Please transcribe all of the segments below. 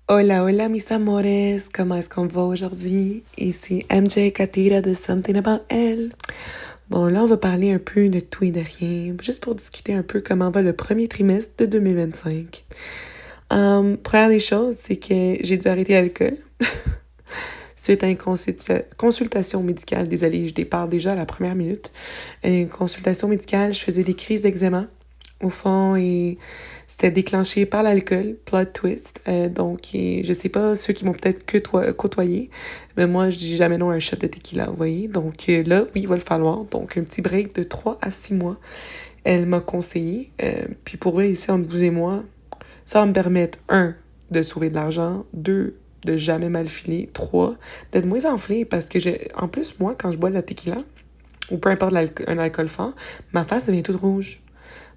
Hola, hola mis amores, comment est-ce qu'on va aujourd'hui? Ici MJ Katira de Something About Elle. Bon, là, on va parler un peu de tout et de rien, juste pour discuter un peu comment va le premier trimestre de 2025. Première des choses, c'est que j'ai dû arrêter l'alcool suite à une consultation médicale. Désolée, je départ déjà à la première minute. Une consultation médicale, je faisais des crises d'eczéma au fond, et c'était déclenché par l'alcool, plot twist. Je sais pas, ceux qui m'ont peut-être côtoyé, mais moi, je dis jamais non à un shot de tequila, vous voyez. Là, oui, il va le falloir. Donc, un petit break de 3 à 6 mois, elle m'a conseillé. Puis pour vrai, ici, entre vous et moi, ça va me permettre, un, de sauver de l'argent, deux, de jamais mal filer, trois, d'être moins enflé parce que en plus, moi, quand je bois de la tequila, ou peu importe un alcool fort, ma face devient toute rouge.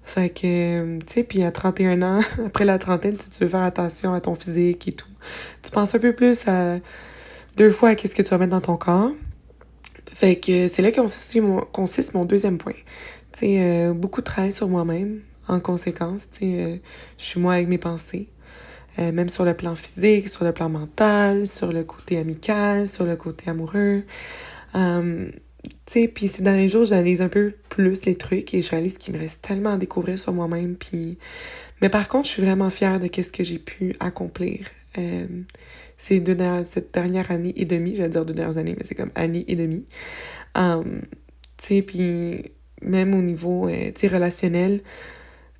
Fait que, tu sais, puis à 31 ans, après la trentaine, tu veux faire attention à ton physique et tout. Tu penses un peu plus à deux fois à qu'est-ce que tu vas mettre dans ton corps. Fait que c'est là consiste mon deuxième point. Tu sais, beaucoup de travail sur moi-même, en conséquence. Tu sais, je suis moi avec mes pensées. Même sur le plan physique, sur le plan mental, sur le côté amical, sur le côté amoureux. Tu sais, puis ces derniers jours, j'analyse un peu plus les trucs et je réalise qu'il me reste tellement à découvrir sur moi-même. Mais par contre, je suis vraiment fière de ce que j'ai pu accomplir euh, cette dernière année et demie. J'allais dire 2 dernières années, mais c'est comme année et demie. Tu sais, puis même au niveau, tu sais, relationnel,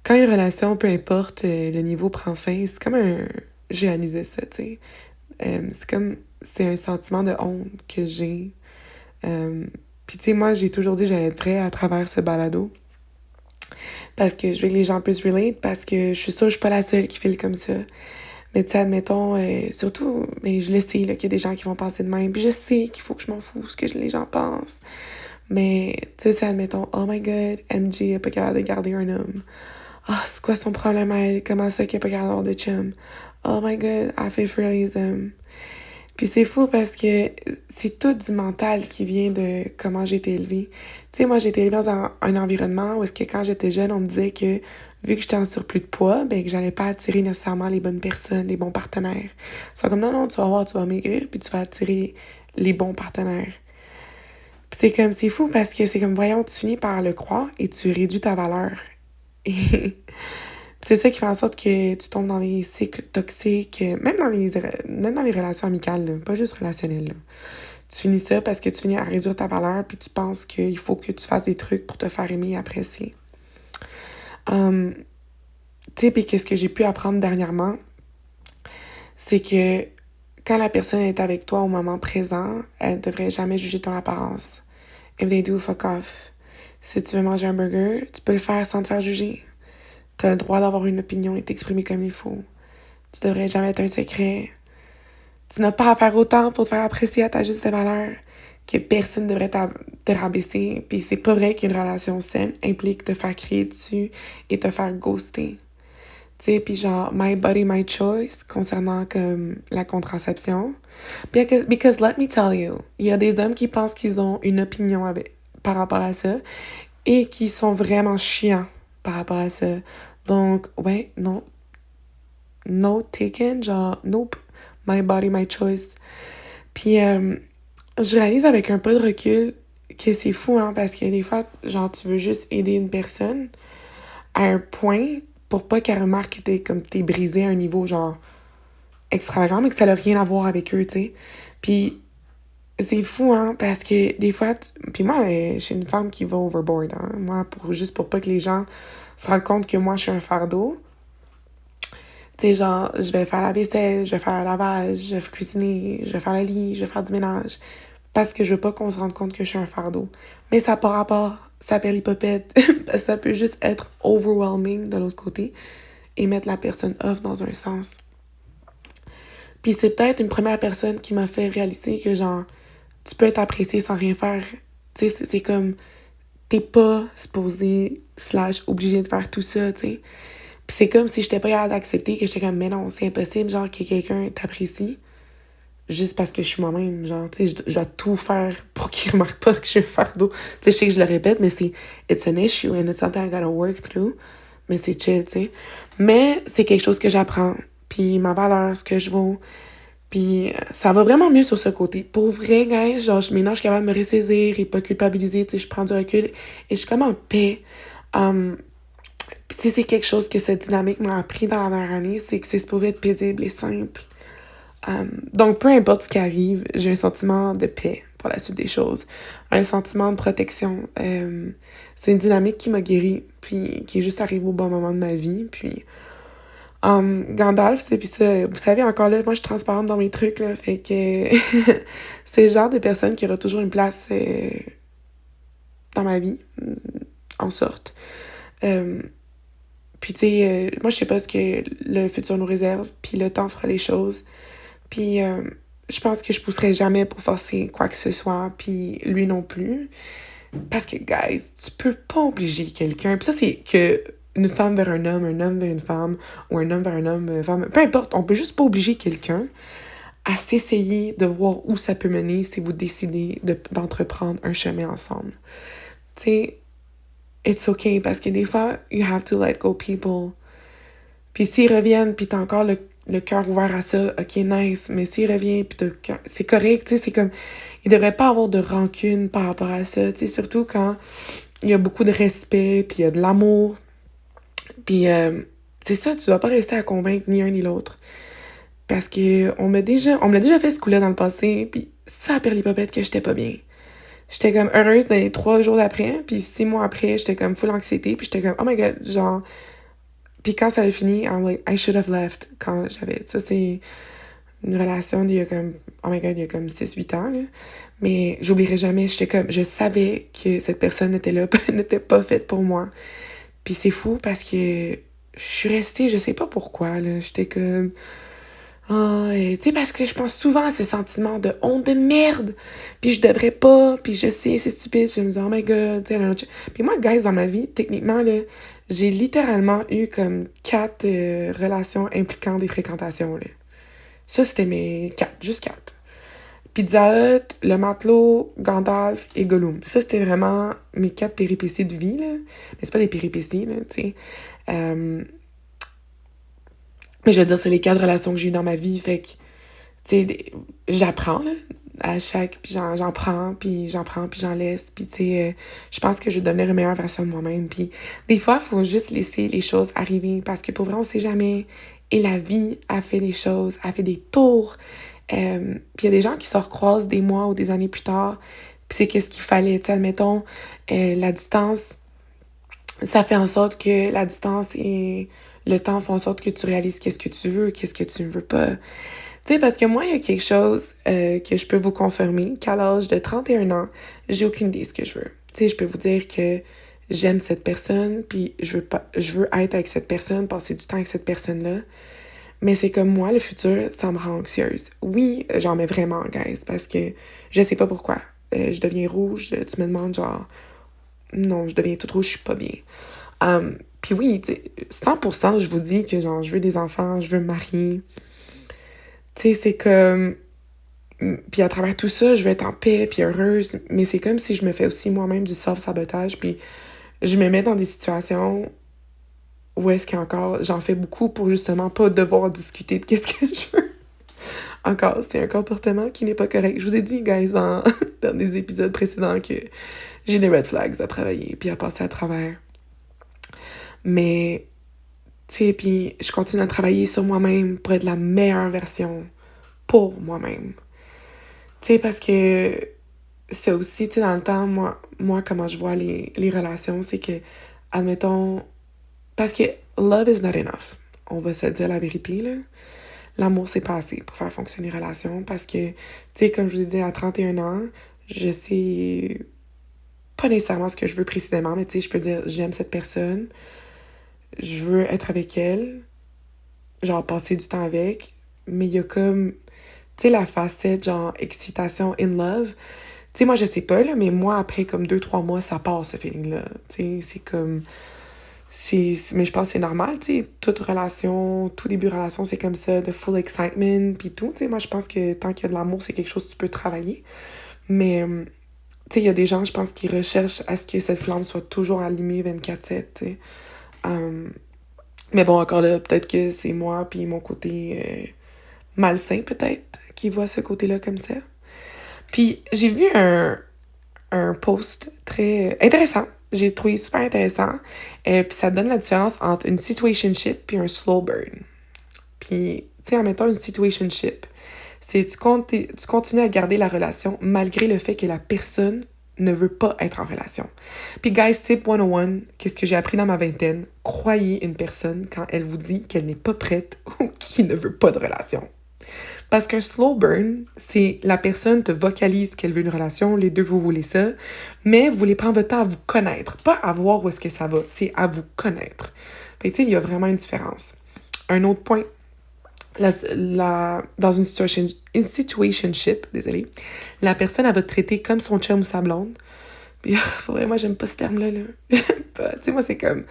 quand une relation, peu importe, le niveau prend fin, c'est comme un... J'ai analysé ça, tu sais. C'est un sentiment de honte que j'ai. Puis tu sais, moi, j'ai toujours dit que j'allais être vraie à travers ce balado. Parce que je veux que les gens puissent relate, parce que je suis sûre que je suis pas la seule qui file comme ça. Mais tu sais, admettons, surtout, mais je le sais, là, qu'il y a des gens qui vont penser de même. Puis je sais qu'il faut que je m'en fous ce que les gens pensent. Mais tu sais, admettons, oh my god, MJ est pas capable de garder un homme. Ah, c'est quoi son problème à elle? Comment ça qu'elle est pas capable d'avoir de chum? Oh my god, elle fait friendlyism. Puis c'est fou parce que c'est tout du mental qui vient de comment j'ai été élevée. Tu sais, moi, j'ai été élevée dans un environnement où est-ce que quand j'étais jeune, on me disait que vu que j'étais en surplus de poids, ben que j'allais pas attirer nécessairement les bonnes personnes, les bons partenaires. C'est comme non, non, tu vas voir, tu vas maigrir, puis tu vas attirer les bons partenaires. Puis c'est comme, c'est fou parce que c'est comme, voyons, tu finis par le croire et tu réduis ta valeur. Et c'est ça qui fait en sorte que tu tombes dans des cycles toxiques, même dans les relations amicales, là, pas juste relationnelles. Là. Tu finis ça parce que tu finis à réduire ta valeur puis tu penses qu'il faut que tu fasses des trucs pour te faire aimer et apprécier. Tu sais, puis qu'est-ce que j'ai pu apprendre dernièrement, c'est que quand la personne est avec toi au moment présent, elle ne devrait jamais juger ton apparence. If they do, fuck off. Si tu veux manger un burger, tu peux le faire sans te faire juger. Tu as le droit d'avoir une opinion et t'exprimer comme il faut. Tu devrais jamais être un secret. Tu n'as pas à faire autant pour te faire apprécier à ta juste valeur que personne ne devrait te rabaisser. Puis c'est pas vrai qu'une relation saine implique te faire crier dessus et te faire ghoster. Tu sais, puis genre, my body, my choice, concernant comme la contraception. Because let me tell you, il y a des hommes qui pensent qu'ils ont une opinion par rapport à ça et qui sont vraiment chiants par rapport à ça. Donc, ouais, non. No taken, genre, nope. My body, my choice. Puis, je réalise avec un peu de recul que c'est fou, hein, parce que des fois, genre, tu veux juste aider une personne à un point pour pas qu'elle remarque que t'es brisé à un niveau, genre, extravagant, mais que ça n'a rien à voir avec eux, tu sais. Puis, c'est fou, hein, parce que des fois... Puis moi, je suis une femme qui va overboard, hein. Moi, juste pour pas que les gens se rendent compte que moi, je suis un fardeau. Tu sais, genre, je vais faire la vaisselle, je vais faire le lavage, je vais cuisiner, je vais faire le lit, je vais faire du ménage. Parce que je veux pas qu'on se rende compte que je suis un fardeau. Mais ça n'a pas rapport, ça perd l'hypopète. Parce que ça peut juste être overwhelming de l'autre côté et mettre la personne off dans un sens. Puis c'est peut-être une première personne qui m'a fait réaliser que, genre, tu peux être apprécié sans rien faire. Tu sais, c'est comme, t'es pas supposé / obligé de faire tout ça, tu sais. Puis c'est comme si j'étais pas capable d'accepter que j'étais comme, mais non, c'est impossible, genre, que quelqu'un t'apprécie juste parce que je suis moi-même, genre, tu sais, je dois tout faire pour qu'il remarque pas que je suis un fardeau. Tu sais, je sais que je le répète, mais it's an issue and it's something I gotta work through. Mais c'est chill, tu sais. Mais c'est quelque chose que j'apprends. puis ma valeur, ce que je vaux. Puis ça va vraiment mieux sur ce côté. Pour vrai, guys, genre, maintenant, je suis capable de me ressaisir et pas culpabiliser, tu sais, je prends du recul et je suis comme en paix. Puis si c'est quelque chose que cette dynamique m'a appris dans la dernière année, c'est que c'est supposé être paisible et simple. Donc, peu importe ce qui arrive, j'ai un sentiment de paix pour la suite des choses. Un sentiment de protection. C'est une dynamique qui m'a guérie, puis qui est juste arrivée au bon moment de ma vie. Puis, Gandalf, tu sais, puis ça, vous savez, encore là, moi, je suis transparente dans mes trucs, là, fait que c'est le genre de personne qui aura toujours une place dans ma vie, en sorte. Puis, tu sais, moi, je sais pas ce que le futur nous réserve, puis le temps fera les choses. Puis, je pense que je pousserai jamais pour forcer quoi que ce soit, puis lui non plus. Parce que, guys, tu peux pas obliger quelqu'un. Puis ça, c'est que une femme vers un homme vers une femme, ou un homme vers un homme, femme. Peu importe, on peut juste pas obliger quelqu'un à s'essayer de voir où ça peut mener si vous décidez d'entreprendre un chemin ensemble. Tu sais, it's okay, parce que des fois, you have to let go people. Puis s'ils reviennent, puis t'as encore le cœur ouvert à ça, ok, nice. Mais s'il revient, puis c'est correct, tu sais, c'est comme... Il devrait pas avoir de rancune par rapport à ça, tu sais, surtout quand il y a beaucoup de respect, puis il y a de l'amour. Puis c'est ça, tu dois pas rester à convaincre ni un ni l'autre. Parce que on me l'a déjà fait ce coup-là dans le passé, puis ça a perdu popette que j'étais pas bien. J'étais comme heureuse dans les 3 jours d'après, puis 6 mois après, j'étais comme full anxiété, puis j'étais comme, oh my god, genre... Puis quand ça a fini, I'm like, I should have left. Quand j'avais... Ça, c'est une relation d'il y a comme... Oh my god, il y a comme 6-8 ans, là. Mais j'oublierai jamais, j'étais comme... Je savais que cette personne n'était pas faite pour moi. Puis c'est fou parce que je suis restée, je sais pas pourquoi, là. J'étais comme... Oh, tu sais, parce que je pense souvent à ce sentiment de honte de merde. Puis je devrais pas, puis je sais, c'est stupide. Je me dis, oh my god, tu sais. Puis moi, guys, dans ma vie, techniquement, là, j'ai littéralement eu comme 4 relations impliquant des fréquentations, là. Ça, c'était mes 4, juste 4. Pizza Hut, le matelot, Gandalf et Gollum. Ça, c'était vraiment mes 4 péripéties de vie, là. Mais c'est pas des péripéties, là, tu sais. Mais je veux dire, c'est les 4 relations que j'ai eues dans ma vie, fait que, tu sais, j'apprends, là, à chaque... Puis j'en prends, puis j'en laisse, puis tu sais, je pense que je vais devenir une meilleure version de moi-même, puis des fois, il faut juste laisser les choses arriver, parce que pour vrai, on sait jamais, et la vie a fait des choses, a fait des tours, puis il y a des gens qui se recroisent des mois ou des années plus tard, puis c'est qu'est-ce qu'il fallait, tu sais, admettons, la distance, ça fait en sorte que la distance et le temps font en sorte que tu réalises qu'est-ce que tu veux, qu'est-ce que tu ne veux pas. Tu sais, parce que moi, il y a quelque chose que je peux vous confirmer, qu'à l'âge de 31 ans, j'ai aucune idée de ce que je veux. Tu sais, je peux vous dire que j'aime cette personne, puis je veux être avec cette personne, passer du temps avec cette personne-là. Mais c'est comme moi, le futur, ça me rend anxieuse. Oui, j'en mets vraiment, guys, parce que je sais pas pourquoi. Je deviens rouge, tu me demandes genre... Non, je deviens toute rouge, je suis pas bien. Puis oui, tu sais, 100%, je vous dis que genre, je veux des enfants, je veux me marier. Tu sais, c'est comme... Puis à travers tout ça, je veux être en paix, puis heureuse. Mais c'est comme si je me fais aussi moi-même du self-sabotage, puis je me mets dans des situations où est-ce qu'encore, j'en fais beaucoup pour justement pas devoir discuter de qu'est-ce que je veux. Encore, c'est un comportement qui n'est pas correct. Je vous ai dit, guys, dans des épisodes précédents que j'ai des red flags à travailler, puis à passer à travers. Mais, tu sais, puis je continue à travailler sur moi-même pour être la meilleure version pour moi-même. Tu sais, parce que ça aussi, tu sais, dans le temps, moi comment je vois les relations, c'est que, admettons, parce que love is not enough. On va se dire la vérité, là. L'amour, c'est pas assez pour faire fonctionner une relation parce que, tu sais, comme je vous ai dit, à 31 ans, je sais pas nécessairement ce que je veux précisément, mais tu sais, je peux dire, j'aime cette personne, je veux être avec elle, genre passer du temps avec, mais il y a comme, tu sais, la facette, genre, excitation, in love. Tu sais, moi, je sais pas, là, mais moi, après, comme 2-3 mois, ça part, ce feeling-là. Tu sais, c'est comme... Mais je pense que c'est normal, tu sais, toute relation, tout début de relation, c'est comme ça, de full excitement, puis tout, tu sais, moi, je pense que tant qu'il y a de l'amour, c'est quelque chose que tu peux travailler, mais, tu sais, il y a des gens, je pense, qui recherchent à ce que cette flamme soit toujours allumée 24/7, tu sais, Mais bon, encore là, peut-être que c'est moi puis mon côté malsain, peut-être, qui voit ce côté-là comme ça. Puis j'ai vu un post très intéressant. J'ai trouvé super intéressant. Puis ça donne la différence entre une situationship puis un slow burn. Puis, tu sais, en mettant une situationship, c'est tu continues à garder la relation malgré le fait que la personne ne veut pas être en relation. Puis, guys, tip 101, qu'est-ce que j'ai appris dans ma vingtaine? Croyez une personne quand elle vous dit qu'elle n'est pas prête ou qu'il ne veut pas de relation. Parce qu'un slow burn, c'est la personne te vocalise qu'elle veut une relation, les deux vous voulez ça, mais vous voulez prendre votre temps à vous connaître, pas à voir où est-ce que ça va, c'est à vous connaître. Fait que tu sais, il y a vraiment une différence. Un autre point, dans une situationship, désolée, la personne, elle va te traiter comme son chum ou sa blonde. Puis, pour vrai, moi, j'aime pas ce terme-là, là. J'aime pas. Tu sais, moi, c'est comme...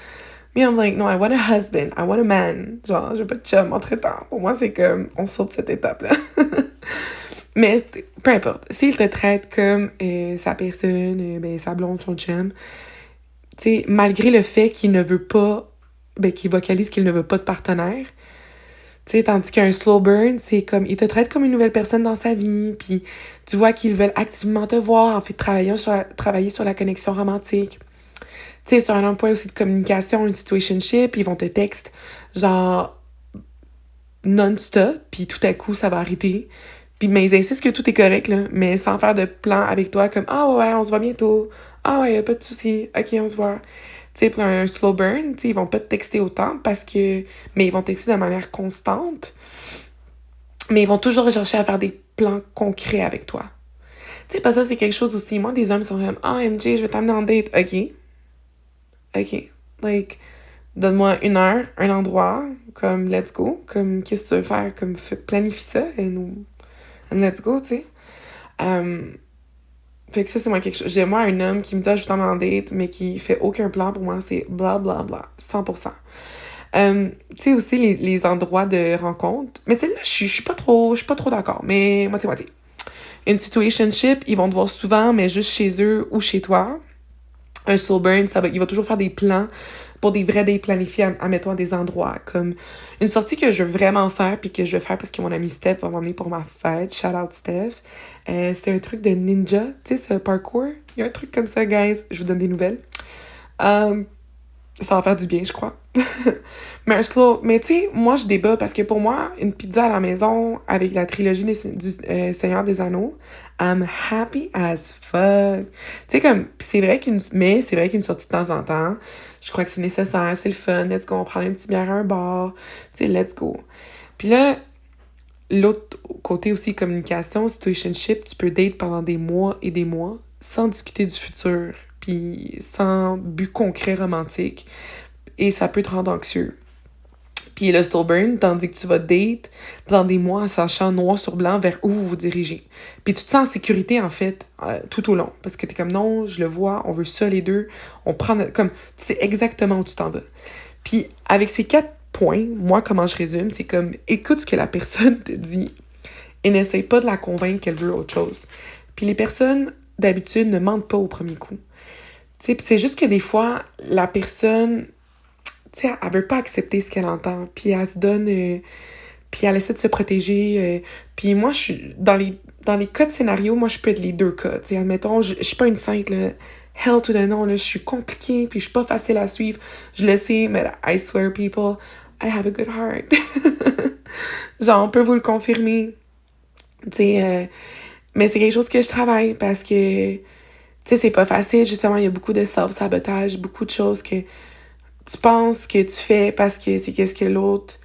Me, I'm like, no, I want a husband, I want a man. Genre, je veux pas de chum entre-temps. Pour moi, c'est comme, on saute cette étape-là. Mais, peu importe. S'il te traite comme sa personne, ben, sa blonde, son chum, tu sais, malgré le fait qu'il ne veut pas, ben, qu'il vocalise qu'il ne veut pas de partenaire, tu sais, tandis qu'un slow burn, c'est comme, il te traite comme une nouvelle personne dans sa vie, puis tu vois qu'ils veulent activement te voir, en fait, travailler sur la connexion romantique. Tu sais, sur un point aussi de communication, une situationship, ils vont te texte, genre, non-stop, puis tout à coup, ça va arrêter. Puis, mais ils insistent que tout est correct, là, mais sans faire de plan avec toi, comme, ah ouais, on se voit bientôt. Ah ouais, y a pas de souci. Ok, on se voit. Tu sais, pour un slow burn, tu sais, ils vont pas te texter autant parce que... Mais ils vont texter de manière constante. Mais ils vont toujours rechercher à faire des plans concrets avec toi. Tu sais, parce que ça, c'est quelque chose aussi. Moi, des hommes sont comme, ah, MJ, je vais t'amener en date. Ok. Like, donne-moi une heure, un endroit, comme, let's go. Comme, qu'est-ce que tu veux faire? Comme, planifie ça et and let's go, tu sais. Fait que ça, c'est moi quelque chose. J'ai moi un homme qui me dit, ah, je t'en en date, mais qui fait aucun plan pour moi, c'est bla bla bla, 100%. Tu sais aussi les endroits de rencontre. Mais celle-là, je suis pas trop d'accord, mais moitié-moitié. Une situationship, ils vont te voir souvent, mais juste chez eux ou chez toi. Un slow burn, il va toujours faire des plans pour des vrais dates planifiés à mettons, à des endroits. Comme une sortie que je veux vraiment faire, puis que je veux faire parce que mon ami Steph va m'emmener pour ma fête. Shout out Steph. C'était un truc de ninja, tu sais, ce parkour. Il y a un truc comme ça, guys. Je vous donne des nouvelles. Ça va faire du bien, je crois. Mais tu sais, moi, je débat parce que pour moi, une pizza à la maison avec la trilogie du Seigneur des Anneaux, I'm happy as fuck. Tu sais, comme, c'est vrai qu'une sortie de temps en temps, je crois que c'est nécessaire, c'est le fun, let's go, on prend une petite bière à un bar, tu sais, let's go. Puis là, l'autre côté aussi, communication, situationship, tu peux date pendant des mois et des mois sans discuter du futur, puis sans but concret romantique, et ça peut te rendre anxieux. Puis le slow burn, tandis que tu vas date pendant des mois en sachant noir sur blanc vers où vous vous dirigez. Puis tu te sens en sécurité, en fait, tout au long. Parce que t'es comme, non, je le vois, on veut ça les deux. On prend comme, tu sais exactement où tu t'en vas. Puis avec ces 4 points, moi, comment je résume, c'est comme, écoute ce que la personne te dit et n'essaye pas de la convaincre qu'elle veut autre chose. Puis les personnes, d'habitude, ne mentent pas au premier coup. Tu sais, puis c'est juste que des fois, la personne... Tu sais, elle veut pas accepter ce qu'elle entend, puis elle se donne, puis elle essaie de se protéger, puis moi, je suis, dans les cas de scénario, moi, je peux être les deux cas, tu sais, admettons, je suis pas une sainte, là, hell to the no, là, je suis compliquée, puis je suis pas facile à suivre, je le sais, mais I swear, people, I have a good heart. Genre, on peut vous le confirmer, tu sais, mais c'est quelque chose que je travaille, parce que, tu sais, c'est pas facile, justement, il y a beaucoup de self-sabotage, beaucoup de choses que tu penses que tu fais parce que c'est qu'est-ce que l'autre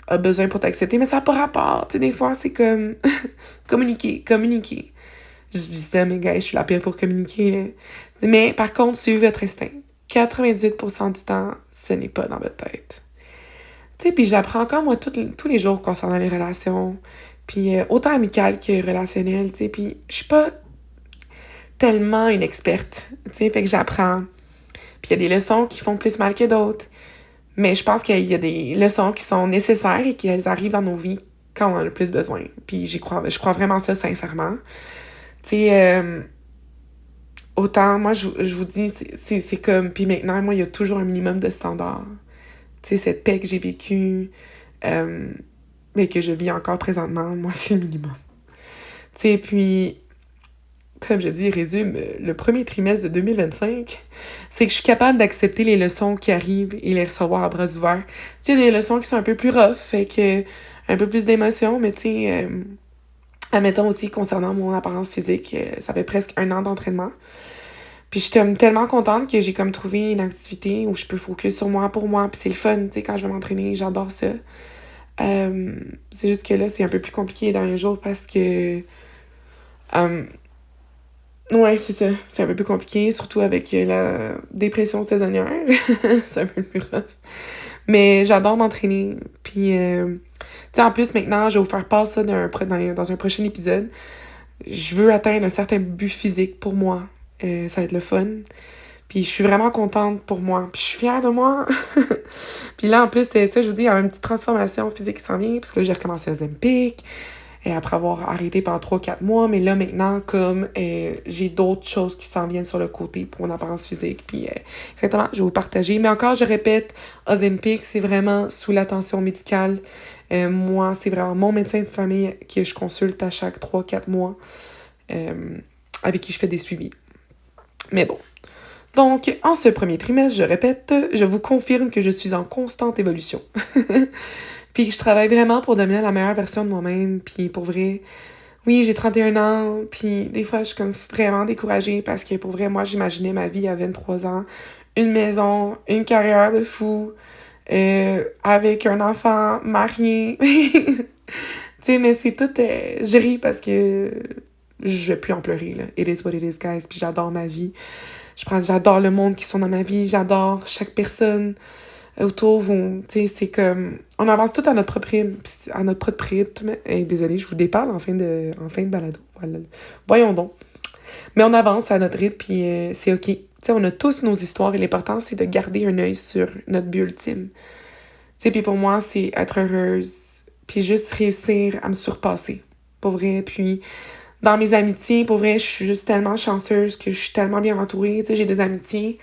a besoin pour t'accepter, mais ça n'a pas rapport. Tu sais, des fois, c'est comme communiquer. Je dis ça, mais gars, je suis la pire pour communiquer. Là. Mais par contre, suivez votre instinct. 98% du temps, ce n'est pas dans votre tête. Tu sais, puis j'apprends encore, moi, tous les jours concernant les relations. Puis autant amicales que relationnelles, tu sais. Puis je suis pas tellement une experte, tu sais, fait que j'apprends. Puis il y a des leçons qui font plus mal que d'autres. Mais je pense qu'il y a des leçons qui sont nécessaires et qu'elles arrivent dans nos vies quand on en a le plus besoin. Puis je crois vraiment ça sincèrement. Tu sais, autant, moi, je vous dis, c'est comme... Puis maintenant, moi, il y a toujours un minimum de standards. tu sais, cette paix que j'ai vécue, mais que je vis encore présentement, moi, c'est le minimum. Tu sais, puis, comme je dis, résume, le premier trimestre de 2025, c'est que je suis capable d'accepter les leçons qui arrivent et les recevoir à bras ouverts. Tu sais, des leçons qui sont un peu plus rough, fait que un peu plus d'émotions, mais tu sais, admettons aussi concernant mon apparence physique, ça fait presque 1 an d'entraînement. Puis j'étais tellement contente que j'ai comme trouvé une activité où je peux focus sur moi pour moi, puis c'est le fun, tu sais, quand je vais m'entraîner, j'adore ça. C'est juste que là, c'est un peu plus compliqué les derniers jours parce que... ouais, c'est ça. C'est un peu plus compliqué, surtout avec la dépression saisonnière. C'est un peu plus rough. Mais j'adore m'entraîner. Puis, tu sais, en plus, maintenant, je vais vous faire part ça dans un prochain épisode. Je veux atteindre un certain but physique pour moi. Ça va être le fun. Puis je suis vraiment contente pour moi. Puis je suis fière de moi. Puis là, en plus, c'est ça, je vous dis, il y a une petite transformation physique qui s'en vient, parce que là, j'ai recommencé aux Olympiques, et après avoir arrêté pendant 3-4 mois. Mais là, maintenant, comme j'ai d'autres choses qui s'en viennent sur le côté pour mon apparence physique. Puis exactement, je vais vous partager. Mais encore, je répète, Ozempic, c'est vraiment sous l'attention médicale. Moi, c'est vraiment mon médecin de famille que je consulte à chaque 3-4 mois, avec qui je fais des suivis. Mais bon. Donc, en ce premier trimestre, je répète, je vous confirme que je suis en constante évolution. Puis je travaille vraiment pour devenir la meilleure version de moi-même. Puis pour vrai, oui, j'ai 31 ans. Puis des fois, je suis comme vraiment découragée parce que pour vrai, moi, j'imaginais ma vie à 23 ans. Une maison, une carrière de fou, avec un enfant, marié. Tu sais, mais c'est tout... je ris parce que je vais plus en pleurer, là. It is what it is, guys. Puis j'adore ma vie. J'adore le monde qui sont dans ma vie. J'adore chaque personne autour. Tu sais, c'est comme... On avance tout à notre propre rythme. Et désolée, je vous déparle en fin de balado. Voilà. Voyons donc. Mais on avance à notre rythme, puis c'est OK. Tu sais, on a tous nos histoires et l'important, c'est de garder un œil sur notre but ultime. Tu sais, puis pour moi, c'est être heureuse, puis juste réussir à me surpasser. Pour vrai, puis... Dans mes amitiés, pour vrai, je suis juste tellement chanceuse que je suis tellement bien entourée. Tu sais, j'ai des amitiés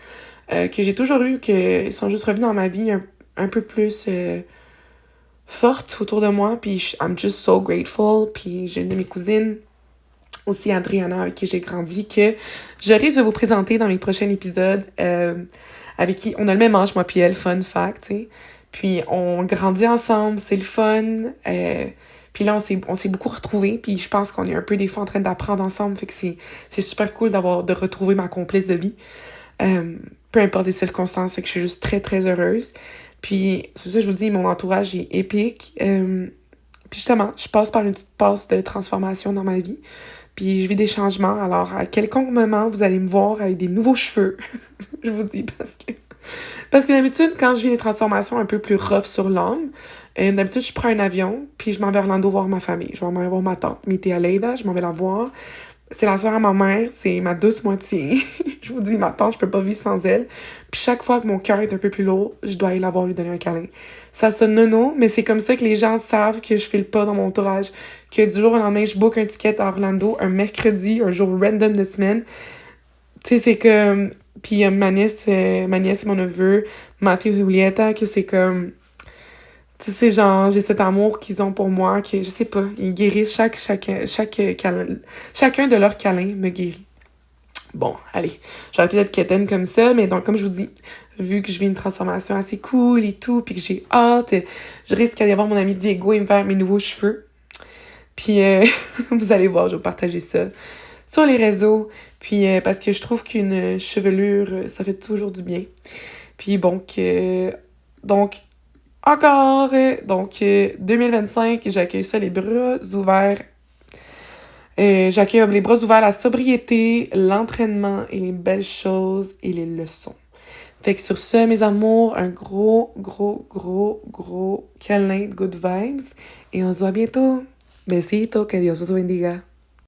que j'ai toujours eues, qui sont juste revenues dans ma vie un peu plus fortes autour de moi. Puis I'm just so grateful. Puis j'ai une de mes cousines, aussi Adriana, avec qui j'ai grandi, que je risque de vous présenter dans mes prochains épisodes, avec qui on a le même âge, moi puis elle, fun fact, tu sais. Puis on grandit ensemble, c'est le fun. Puis là, on s'est beaucoup retrouvés, puis je pense qu'on est un peu des fois en train d'apprendre ensemble, fait que c'est super cool de retrouver ma complice de vie. Peu importe les circonstances, fait que je suis juste très, très heureuse. Puis, c'est ça, je vous dis, mon entourage est épique. Puis justement, je passe par une petite passe de transformation dans ma vie. Puis je vis des changements, alors à quelconque moment, vous allez me voir avec des nouveaux cheveux. Je vous dis, parce que d'habitude, quand je vis des transformations un peu plus rough sur l'âme, d'habitude, je prends un avion, puis je m'en vais à Orlando voir ma famille. Je vais m'en aller voir ma tante, Mité Aleida, je m'en vais la voir. C'est la sœur à ma mère, c'est ma douce moitié. Je vous dis, ma tante, je peux pas vivre sans elle. Puis chaque fois que mon cœur est un peu plus lourd, je dois aller la voir, lui donner un câlin. Ça sonne nono, mais c'est comme ça que les gens savent que je file pas dans mon entourage. Que du jour au lendemain, je book un ticket à Orlando, un mercredi, un jour random de semaine. Tu sais, c'est comme... Puis ma nièce et mon neveu, Mathieu et Julieta, que c'est comme... Tu sais, genre, j'ai cet amour qu'ils ont pour moi, que, je sais pas, ils guérissent chacun de leurs câlins me guérit. Bon, allez, j'ai arrêté d'être quétaine comme ça, mais donc, comme je vous dis, vu que je vis une transformation assez cool et tout, puis que j'ai hâte, je risque d'y avoir mon ami Diego et me faire mes nouveaux cheveux. Puis, vous allez voir, je vais vous partager ça sur les réseaux, puis parce que je trouve qu'une chevelure, ça fait toujours du bien. Puis bon, donc, encore, donc 2025, j'accueille ça les bras ouverts. J'accueille les bras ouverts la sobriété, l'entraînement et les belles choses et les leçons. Fait que sur ce, mes amours, un gros, gros, gros, gros câlin de good vibes. Et on se voit bientôt. Besito, que Dios os bendiga.